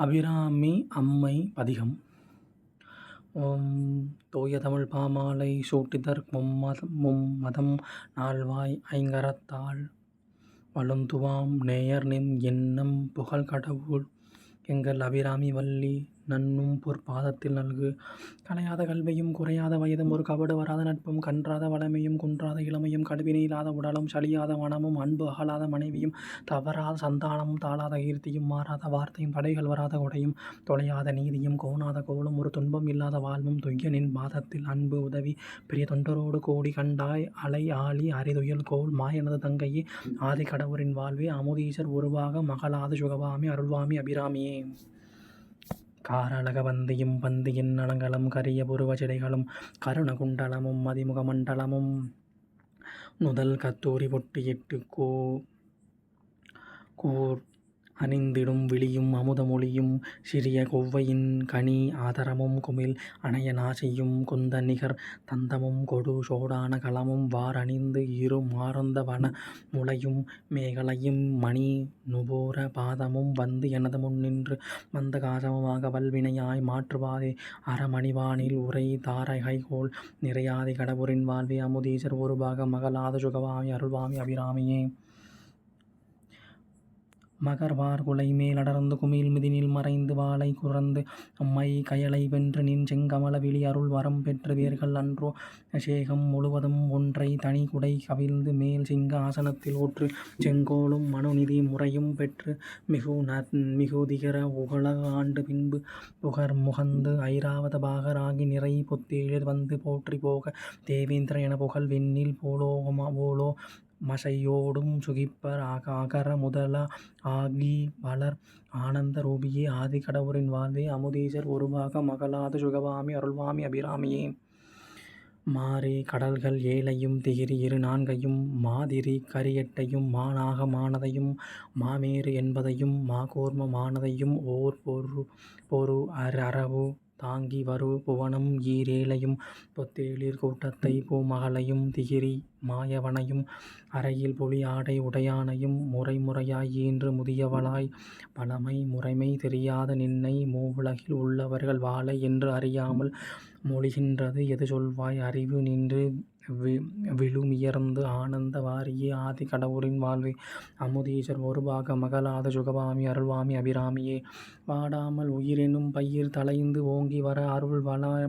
அபிராமி அம்மை பதிகம். ஓம் தூய தமிழ் பாமாலை சூட்டிதற் மும்மதம் நால்வாய் ஐங்கரத்தால் வழுந்துவாம் நேயர்நின் எண்ணம் புகழ் கடவுள் எங்கள் அபிராமி வல்லி நண்ணும் பொற்பாதத்தில் நல்கு. கலையாத கல்வியும் குறையாத வயதும் ஒரு கபடு வராத நட்பும் கன்றாத வளமையும் குன்றாத இளமையும் கடுவினை இல்லாத உடலும் சலியாத மனமும் அன்பு அகலாத மனைவியும் தவறாத சந்தானமும் தாழாத கீர்த்தியும் மாறாத வார்த்தையும் தடைகள் வராத கொடையும் தொலையாத நீதியும் கோணாத கோலும் ஒரு துன்பம் இல்லாத வாழ்வும் துய்ய நின் பாதத்தில் அன்பு உதவி பெரிய தொண்டரோடு கூடி கண்டாய் அலை ஆழி அரிதுயல் கோல் மாயனது தங்கையே ஆதி கடவுரின் வாழ்வே அமுதீசர் உருவாக மகளாது சுகவாமி அருள்வாமி அபிராமியே. காரழக பந்தியும் பந்தியின் நலங்களும் கரிய புருவச்சிடைகளும் கருண குண்டலமும் மதிமுக மண்டலமும் நுதல் கத்தூரி பொட்டியிட்டு கூர் அணிந்திடும் விழியும் அமுதமொழியும் சிறிய கொவ்வையின் கனி ஆதரமும் குமிழ் அணைய நாசியும் குந்த நிகர் தந்தமும் கொடு சோடான களமும் வாரணிந்து இரு மாறந்த வன முலையும் மேகலையும் மணி நுபோர பாதமும் வந்து எனது முன்னின்று வந்த காசமுமாக வல்வினையாய் மாற்றுவாதே அறமணிவானில் உரை தாரகைகோள் நிறையாதி கடவுரின் வாழ்வே அமுதீசர் ஒருபாக மகளாது சுகவாமி அருள்வாமி அபிராமியே. மகர்வார் குலை மேல் அடர்ந்து குமிழ் மிதினில் மறைந்து வாளை குறந்து மை கயலை வென்று நின் செங்கமல விழி அருள் வரம் பெற்று வேர்கள் அன்றோ சேகம் முழுவதும் ஒன்றை தனி குடை கவிழ்ந்து மேல் சிங்க ஆசனத்தில் ஊற்று செங்கோலும் மனுநிதி முறையும் பெற்று மிகுதிகர உகல ஆண்டு பின்பு புகர் முகந்து ஐராவத பாகர் ஆகி நிறை பொத்தேழில் வந்து போற்றி போக தேவேந்திர என புகழ் வெண்ணில் போலோ மசையோடும் சுகிப்பர் அகர முதல ஆகி வளர் ஆனந்த ரூபியே ஆதி கடவுரின் வாழ்வே அமுதீசர் ஒருபாக மகளாது சுகவாமி அருள்வாமி அபிராமியே. மாரி கடல்கள் ஏழையும் திகிரி இரு நான்கையும் மாதிரி கரியட்டையும் மாநாக மானதையும் மாமேறு என்பதையும் மாகோர்ம மானதையும் ஓர் பொரு அரவு தாங்கி வரு புவனம் ஈரேழையும் பொத்தேளிர் கூட்டத்தை பூமகளையும் திகிரி மாயவனையும் அறையில் புலி ஆடை உடையானையும் முறைமுறையாய் ஈன்று முதியவளாய் பழமை முறைமை தெரியாத நின்னை மூவுலகில் உள்ளவர்கள் வாழை என்று அறியாமல் மொழிகின்றது எது சொல்வாய் அறிவு நின்று விழுமியர்ந்து ஆனந்த வாரியே ஆதி கடவுரின் வாழ்வே அமுதீசர் ஒருபாக மகளாது சுகவாமி அருள்வாமி அபிராமியே. வாடாமல் உயிரெனும் பயிர் தலைந்து ஓங்கி வர அருள்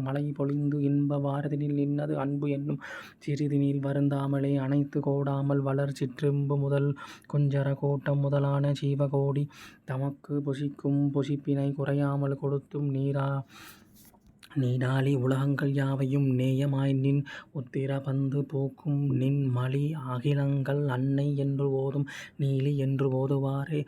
மழை பொழிந்து இன்ப வாரதினில் நின்னது அன்பு என்னும் சிறிதினில் வருந்தாமலே அனைத்து கோடாமல் வளர் சிற்றெம்பு முதல் குஞ்சர கூட்டம் முதலான ஜீவகோடி தமக்கு புசிக்கும் புசிப்பினை குறையாமல் கொடுத்தும் நீடாளி உலகங்கள் யாவையும் நேயமாய் நின் உத்திர பந்து போக்கும் நின் மலி அகிலங்கள் அன்னை என்று ஓதும் நீலி என்று ஓதுவாரே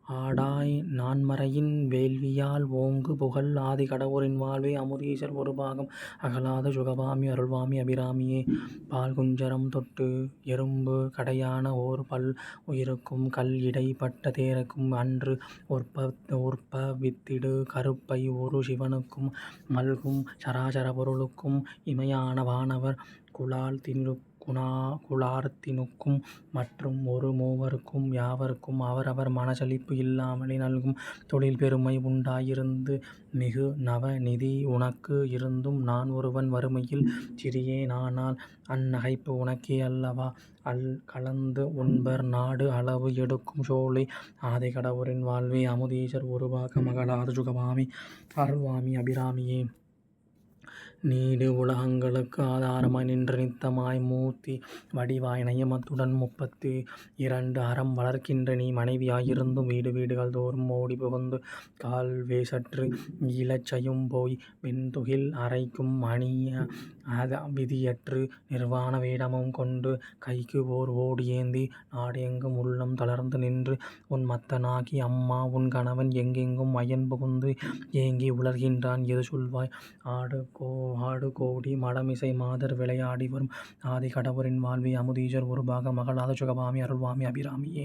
ஆடாய் நான்மறையின் வேள்வியால் ஓங்கு புகழ் ஆதி கடவுரின் வாழ்வே அமுதீசர் ஒரு பாகம் அகலாத சுகவாமி அருள்வாமி அபிராமியே. பால் குஞ்சரம் தொட்டு எறும்பு கடையான ஓர் பல் உயிருக்கும் கல் இடை பட்ட தேருக்கும் அன்று வித்திடு கருப்பை ஒரு சிவனுக்கும் மல்கும் சராசர பொருளுக்கும் இமையான வானவர் குலார்த்தினுக்கும் மற்றும் ஒரு மூவருக்கும் யாவருக்கும் அவரவர் மனசலிப்பு இல்லாமலே நல்கும் தொழில் பெருமை உண்டாயிருந்து மிகு நவ நிதி உனக்கு இருந்தும் நான் ஒருவன் வறுமையில் சிறியேன் ஆனால் அந்நகைப்பு உனக்கே அல்லவா கலந்து உண்பர் நாடு அளவு எடுக்கும் சோலை ஆதி கடவுரின் வாழ்வே அமுதீசர் ஒருபாக மகளாது சுகவாமி அருள்வாமி அபிராமியே. நீடு உலகங்களுக்கு ஆதாரமாய் நின்று நித்தமாய் மூர்த்தி வடிவாய் நயமத்துடன் 32 அறம் வளர்க்கின்ற நீ மனைவியாயிருந்தும் வீடு வீடுகள் தோறும் ஓடி புகுந்து கால் வேசற்று இலச்சையும் போய் வெண்துகில் அரைக்கும் அணிய விதியற்று நிர்வாண வேடமும் கொண்டு கைக்கு ஓர் ஓடு ஏந்தி நாடு எங்கும் உள்ளம் தளர்ந்து நின்று உன் மத்தனாகி அம்மா உன் கணவன் எங்கெங்கும் அயன் புகுந்து ஏங்கி உலர்கின்றான் எது சொல்வாய் ஆடு கோடி மடமிசை மாதர் விளையாடி வரும் ஆதி கடவுரின் வாழ்வே அமுதீசர் ஒருபாக மகளாது சுகவாமி அருள்வாமி அபிராமியே.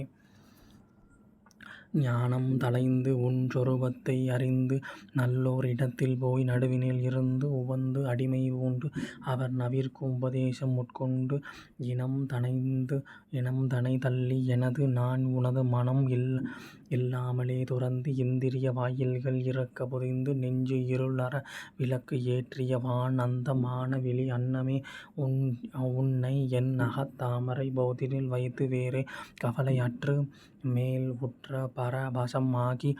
ஞானம் தளைந்து உன் சொரூபத்தை அறிந்து நல்லோர் இடத்தில் போய் நடுவினில் இருந்து உவந்து அடிமை பூண்டு அவர் நவிர்க்கும் உபதேசம் உட்கொண்டு இனம் தனை தள்ளி எனது நான் உனது மனம் இல்லாமலே துறந்து இந்திரிய வாயில்கள் இறக்க பொதிந்து நெஞ்சு இருளற விளக்கு ஏற்றிய வான் அந்தமான விழி அன்னமே உன்னை என் அகத்தாமரை போதினில் வைத்து வேறே கவலை அற்று மேல் உற்ற பரவசம் ஆகி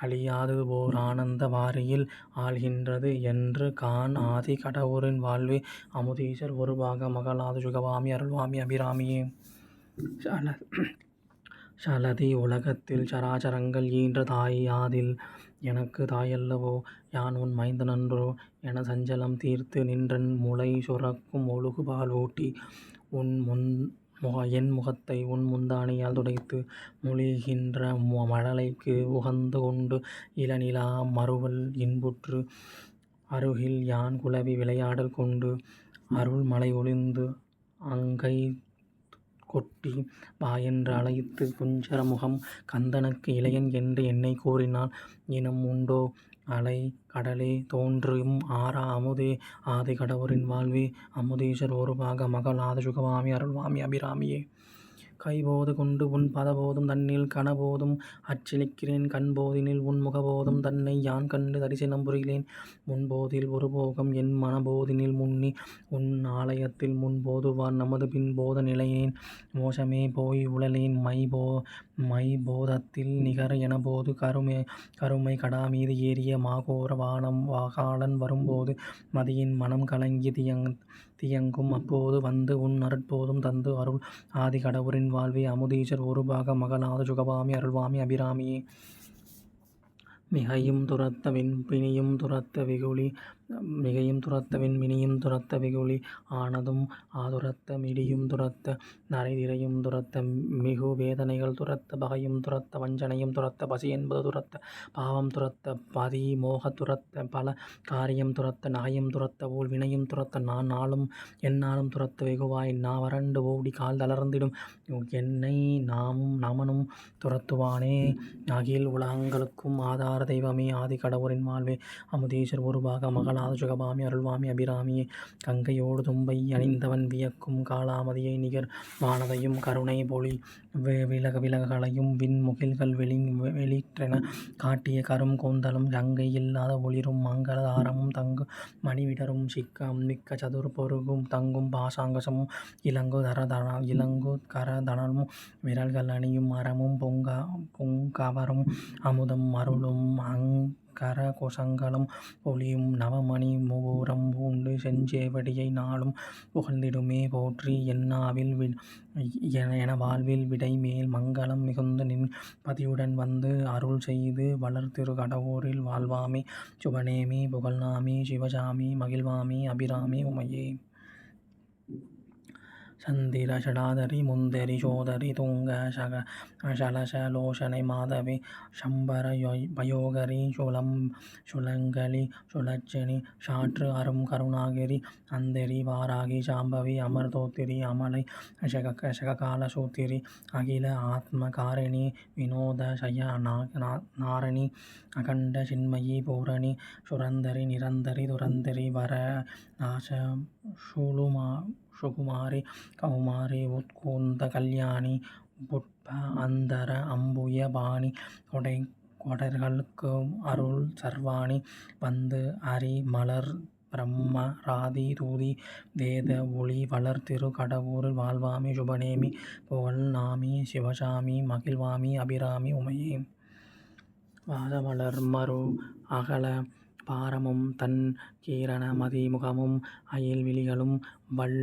அழியாதது ஓர் ஆனந்த வாரியில் ஆழ்கின்றது என்று காண் ஆதி கடவுரின் வாழ்வே அமுதீசர் ஒருபாக மகளாது சுகவாமி அருள்வாமி அபிராமியே. சலதி உலகத்தில் சராசரங்கள் ஈன்ற தாயாதில் எனக்கு தாயல்லவோ யான் உன் மைந்தனன்றோ என சஞ்சலம் தீர்த்து நின்றன் முலை சுரக்கும் ஒழுகுபால் ஊட்டி என் முகத்தை உன் முந்தானையால் துடைத்து மொழிகின்ற மழலைக்கு உகந்து கொண்டு இளநிலா மறுவல் இன்புற்று அருகில் யான் குலவி விளையாடல் கொண்டு அருள் மலை ஒளிந்து அங்கை கொட்டி வாயென்று அழைத்து குஞ்சர முகம் கந்தனுக்கு இளையன் என்று என்னை கூறினாள் இனம் உண்டோ அலை கடலே தோன்றும் ஆரா அமுதே ஆதி கடவுரின் வாழ்வே அமுதீசர் ஒருபாக மகளாது சுகவாமி அருள்வாமி அபிராமியே. கைபோது கொண்டு உன் பதபோதும் தன்னில் கனபோதும் அச்சிலிக்கிறேன் கண்போதினில் உன் முகபோதும் தன்னை யான் கண்டு தரிசனம் புரிகிறேன் முன்போதில் ஒரு போகம் என் மனபோதினில் முன்னி உன் ஆலயத்தில் முன்போதுவார் நமது பின் போத நிலையேன் மோசமே போய் உழலேன் மைபோதத்தில் நிகர எனபோது கருமை கடா மீது ஏறிய மாகோர வானம் வாகாளன் வரும்போது மதியின் மனம் கலங்கி தியங்கும் அப்போது வந்து உன் அருட்போதும் தந்து அருள் ஆதி கடவுரின் வாழ்வே அமுதீசர் ஒருபாக மகளாது சுகவாமி அருள்வாமி அபிராமியே. மிகையும் துரத்த பிணியும் துரத்த வெகுளி மிகையும் துரத்த பிணியும் துரத்த வெகுளி ஆனதும் ஆதுரத்த மிடியும் துரத்த நரைதிரையும் துரத்த மிகு வேதனைகள் துரத்த பகையும் துரத்த வஞ்சனையும் துரத்த பசி என்பது துரத்த பாவம் துரத்த பதி மோக துரத்த பல காரியம் துரத்த நகையும் துரத்த ஊழ் வினையும் துரத்த நான் நாளும் எந்நாளும் துரத்த வெகுவாய் நான் வறண்டு ஓடி கால் தளர்ந்திடும் என்னை நமனும் துரத்துவானே அகில் உலகங்களுக்கும் ஆதார தெய்வமே ஆதி கடவுரின் வாழ்வே அமுதீசர் ஒருபாக மகளாது சுகவாமி அருள்வாமி அபிராமியே. கங்கையோடு தும்பை அணிந்தவன் வியக்கும் காலாமதியை நிகர் வானதையும் கருணை பொழி விலகலையும் விண்முகில்கள் வெளிற்றென காட்டிய கரும் கூந்தலும் கங்கை இல்லாத ஒளிரும் மங்கள தாரமும் தங்கு மணிவிடரும் மிக்க சதுர் பொருகும் தங்கும் பாசாங்கசமும் இலங்கு கரதனமும் விரல்கள் அணியும் மரமும் பொங்கவரும் அமுதம் அருளும் அங்கர கொசங்களும் பொழியும் நவமணி முகூரம் பூண்டு செஞ்சேவடியை நாளும் புகழ்ந்திடுமே போற்றி என வாழ்வில் விடை மேல் மங்களம் மிகுந்த நின் பதியுடன் வந்து அருள் செய்து வளர்திரு கடவுரில் வாழ்வாமே சுபநேமி புகழ்நாமி சிவசாமி மகிழ்வாமி அபிராமி உமையே. சந்திர ஷடாதரி முந்தரி சோதரி துங்க சலச லோஷனை மாதவி சம்பர பயோகரி சுலங்கலி சுலட்சணி சாற்று அரும் கருணாகிரி அந்தரி வாராகி சாம்பவி அமர்தோத்திரி அமலை சககால சூத்திரி அகில ஆத்ம காரிணி வினோத சய நாரணி அகண்ட சின்மயி பூரணி சுரந்தரி நிரந்தரி துரந்தரி வர நாச சுகுமாரி கௌமாரி உத்கூந்த கல்யாணி புட்ப அந்தர அம்புய பாணி கொடர்களுக்கு அருள் சர்வாணி வந்து அரி மலர் பிரம்ம ராதி தூதி வேத ஒளி வளர் திரு கடவுரில் வாழ்வாமி சுபநேமி புகழ் நாமி சிவசாமி மகிழ்வாமி அபிராமி உமையே. வாதமலர் மரு அகல பாரமும் தன் கீரண மதி முகமும் அயில் விழிகளும் மல்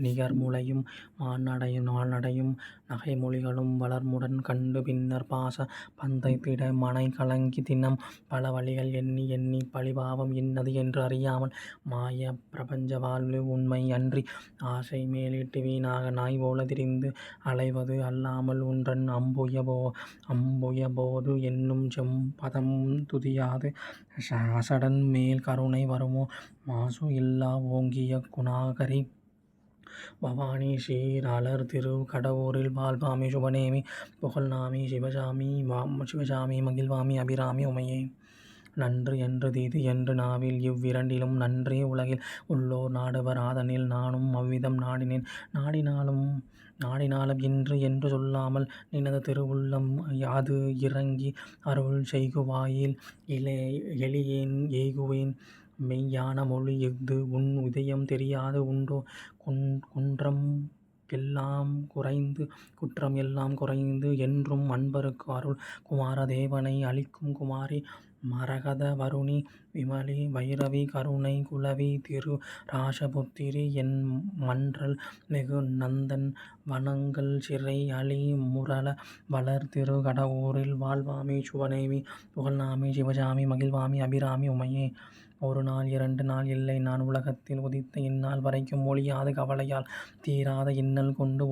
நிகர் முலையும் மால்நடையும் நகைமொழிகளும் வளர்முடன் கண்டு பின்னர் பாச பந்தை திட மனை கலங்கி தினம் பல வழிகள் எண்ணி பழிபாவம் இன்னது என்று அறியாமல் மாய பிரபஞ்ச வாழ்வு உண்மை அன்றி ஆசை மேலிட்டு வீணாக நாய் போல திரிந்து அலைவது அல்லாமல் ஒன்றன் அம்புய போது என்னும் செம்பதம் துதியாது அசடன் மேல் கருணை வருமோ மாசு இல்லா ஓங்கிய குணாகரி பவானி ஸ்ரீர் அலர் திரு கடவுரில் வாழ்வாமி சுபநேமி புகழ் நாமி சிவசாமி மகிழ்வாமி அபிராமி உமையே. நன்று என்று தீது என்று நாவில் இவ்விரண்டிலும் நன்றே உலகில் உள்ளோர் நாடுவர் ஆதனில் நானும் அவ்விதம் நாடினேன். நாடினாலும் இன்று என்று சொல்லாமல் நினது திருவுள்ளம் அது இறங்கி அருள் செய்குவாயில் எளியேன் எய்குவேன். மெய்யான மொழி இஃது உன் இதயம் தெரியாது உண்டோ? குற்றம் எல்லாம் குறைந்து என்றும் அன்பருக்கு அருள் குமார தேவனை அளிக்கும் குமாரி மரகத வருணி விமலி வைரவி கருணை குலவி திரு ராசபுத்திரி என் மன்றல் மிகு நந்தன் வனங்கள் சிறை அலி முரள வளர் திரு கடவூரில் வாழ்வாமி சுபநேமி புகழ்நாமி சிவசாமி மகிழ்வாமி அபிராமி உமையே. ஒரு நாள் 2 நாள் இல்லை நான் உலகத்தில் உதித்த இந்நாள் வரைக்கும் ஒழியாது கவலையால் தீராத இன்னல் கொண்டு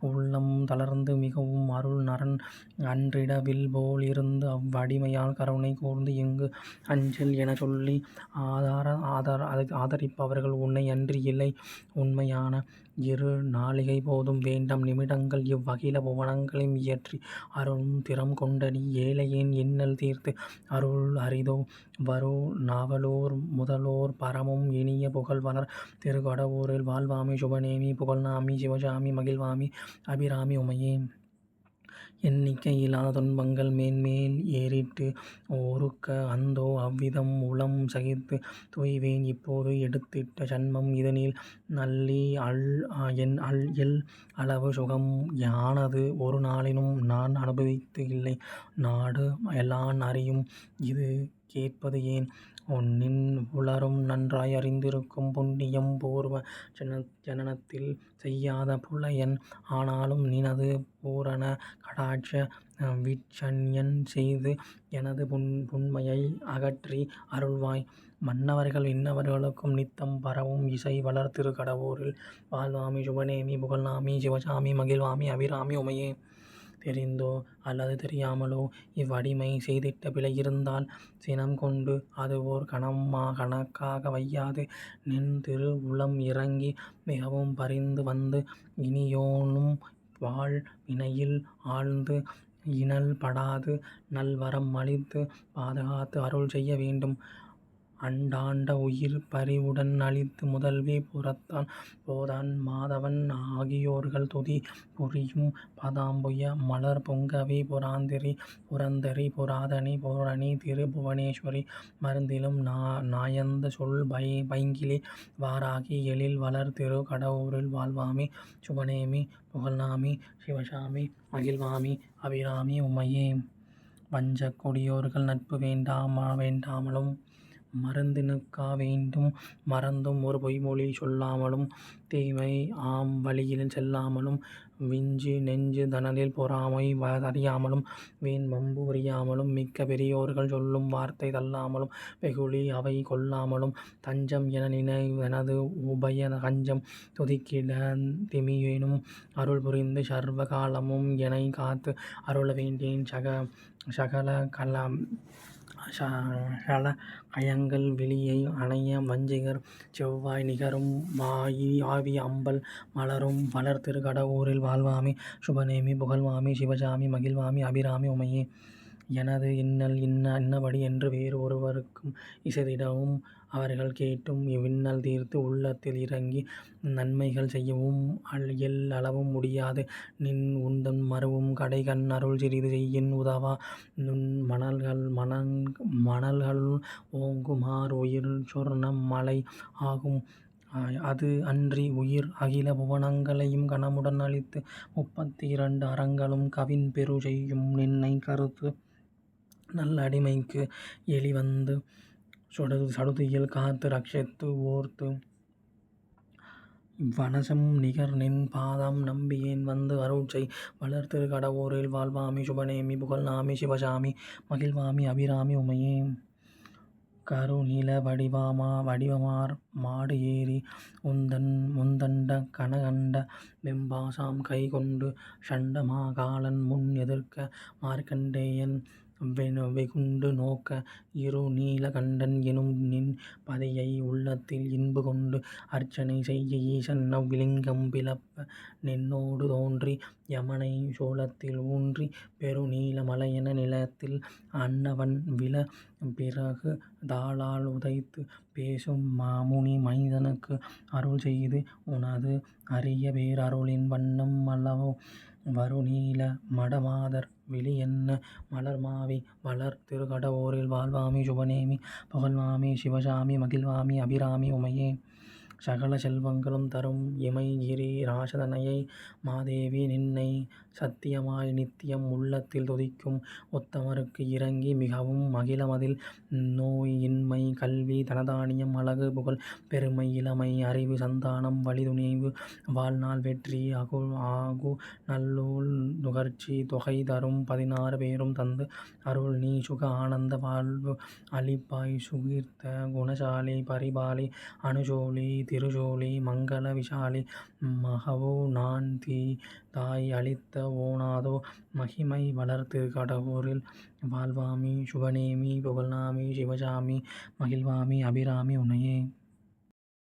உள்ளம் தளர்ந்து மிகவும் அருள் நரன் அன்றிட வில் போல் இருந்து அவ்வடிமையால் கருணை கூர்ந்து இங்கு அஞ்சல் என சொல்லி ஆதரிப்பவர்கள் உன்னை அன்றி இல்லை. உண்மையான இரு நாழிகை போதும் வேண்டாம் நிமிடங்கள் இவ்வகில புவனங்களையும் இயற்றி அருளும் திறம் கொண்டடி ஏழையேன் இன்னல் தீர்த்து அருள் அரிதோ வரு நாவலூர் முதலோர் பரமும் இனிய புகழ் வளர் திருக்கடவூரில் வாழ்வாமி சுபநேமி புகழ்நாமி சிவசாமி மகிழ்வாமி அபிராமி உமையே. எண்ணிக்கையில்லாத துன்பங்கள் மேன்மேல் ஏறிட்டு ஒருக்க அந்தோ அவ்விதம் உளம் சகித்து துய்வேன் இப்போது எடுத்திட்ட ஜன்மம் இதனில் நல்லி எல் அளவு சுகம் யானது ஒரு நாளினும் நான் அனுபவித்து இல்லை. நாடு எலான் அறியும் இது கேட்பது ஏன்? நின் உளரும் நன்றாய் அறிந்திருக்கும் புண்ணியம் பூர்வ ஜனனத்தில் செய்யாத புலையன் ஆனாலும் நினது பூரண கடாட்ச வீட்சண்யன் செய்து எனது புன்மையை அகற்றி அருள்வாய். மன்னவர்கள் விண்ணவர்களுக்கும் நித்தம் பரவும் இசை வளர் திருக்கடவூரில் வாழ்வாமி சுபநேமி புகழ்நாமி சிவசாமி மகிழ்வாமி அபிராமி உமையே. தெரிந்தோ அல்லது தெரியாமலோ இவ்வடிமை செய்திட்ட பிழை இருந்தால் சினம் கொண்டு அது ஓர் கணக்காக வையாது நின் திரு உளம் இறங்கி மிகவும் பரிந்து வந்து இனியோனும் வாழ் வினையில் ஆழ்ந்து இனல் படாது நல்வரம் அளித்து பாதுகாத்து அருள் செய்ய வேண்டும். அண்டாண்ட உயிர் பரிவுடன் அளித்து முதல்வி புறத்தான் போதான் மாதவன் ஆகியோர்கள் துதி புரியும் பதாம்புய மலர் பொங்கவி புரந்தரி புராதனி பூரணி திரு புவனேஸ்வரி மருந்திலும் நாயந்த சொல் பைங்கிளி வாராகி எழில் வளர் திரு கடவூரில் வாழ்வாமி சுபநேமி புகழ்நாமி சிவசாமி மகிழ்வாமி அபிராமி உமையே. வஞ்சக் கொடியோர்கள் நட்பு வேண்டாமலும் மருந்தினுக்கா வேண்டும் மறந்தும் ஒரு பொய்மொழி சொல்லாமலும் தீமை ஆம் வழியில் செல்லாமலும் விஞ்சு நெஞ்சு தனலில் பொறாமை அறியாமலும் வீண் வம்பு புரியாமலும் மிக்க பெரியோர்கள் சொல்லும் வார்த்தை தள்ளாமலும் வெகுளி அவை கொள்ளாமலும் தஞ்சம் என நினைவெனது உபய கஞ்சம் துதிக்கிட திமியேனும் அருள் புரிந்து சர்வ காலமும் எனை காத்து அருள வேண்டேன். சகல கயங்கள் விழியை அணைய வஞ்சிகர் செவ்வாய் நிகரும் ஆவி அம்பல் மலரும் வளர் திருக்கடவூரில் வாழ்வாமி சுபநேமி புகழ்வாமி சிவசாமி மகிழ்வாமி அபிராமி உமையே. எனது இன்னல் இன்னபடி என்று வேறு ஒருவருக்கும் இசைத்திடவும் அவர்கள் கேட்டும் இவ்வின்னல் தீர்த்து உள்ளத்தில் இறங்கி நன்மைகள் செய்யவும் எல் அளவும் முடியாது. நின் உந்தன் மருவும் கடைக்கண் அருள் சிறிது செய்யின் உதவா நுண் மணல்களுள் ஓங்குமார் உயிர் சொர்ண மலை ஆகும். அது அன்றி உயிர் அகில புவனங்களையும் கணமுடன் அளித்து 32 அறங்களும் கவின் பெரு செய்யும் நின்னை கருத்து நல் அடிமைக்கு எளி வந்து சடுதியில் காத்து ரட்சித்து ஓர்த்து வனசம் நிகர் நின் பாதம் நம்பியேன் வந்து அருள்செய் வளர் திருக்கடவூரில் வாழ்வாமி சுபநேமி புகழ்நாமி சிவசாமி மகிழ்வாமி அபிராமி உமையே. கருநில வடிவமார் மாடு ஏறி முந்தண்ட கனகண்ட வெம்பாசாம் கைகொண்டு சண்டமா காலன் முன் எதிர்க்க மார்க்கண்டேயன் வெகுண்டு நோக்க இருநீல கண்டன் எனும்நின் பதியை உள்ளத்தில் இன்புகொண்டு அர்ச்சனை செய்ய ஈசன் அவ்விலிங்கம் பிளப்ப நின்னோடு தோன்றி யமனை சூலத்தில் ஊன்றி பெருநீல மலையென நிலத்தில் அன்னவன் விழ பிறகு தாளால் உதைத்து பேசும் மாமுனி மைந்தனுக்கு அருள் செய்து உனது அரிய பேரருளின் வண்ணம் அல்லவோ வருநீல மடமாதர் விழியென்ன மலர்மாவி வளர் திருக்கடவூரில் வாழ்வாமி சுபநேமி புகழ்வாமி சிவசாமி மகிழ்வாமி அபிராமி உமையே சகல செல்வங்களும் தரும் இமைகிரி ராசதனையை மாதேவி நின்னை சத்தியமாய் நித்தியம் உள்ளத்தில் துதிக்கும் உத்தமருக்கு இறங்கி மிகவும் மகிழமதில் நோய் இன்மை கல்வி தனதானியம் அழகு புகழ் பெருமை இளமை அறிவு சந்தானம் வலிதுணிவு வாழ்நாள் வெற்றி ஆகு நல்லூழ் நுகர்ச்சி தொகை தரும் 16 பேரும் தந்து அருள் நீ சுக ஆனந்த வாழ்வு அளிப்பாய் சுகீர்த்த குணசாலி பரிபாலி அனுசூலி திருசூலி மங்கள விஷாலி மகவோ நான் தாய் அளித்த ஓனாதோ மகிமை வளர் திருக்கடவூரில் வாழ்வாமி சுபநேமி புகழ்நாமி சிவசாமி மகிழ்வாமி அபிராமி உனையே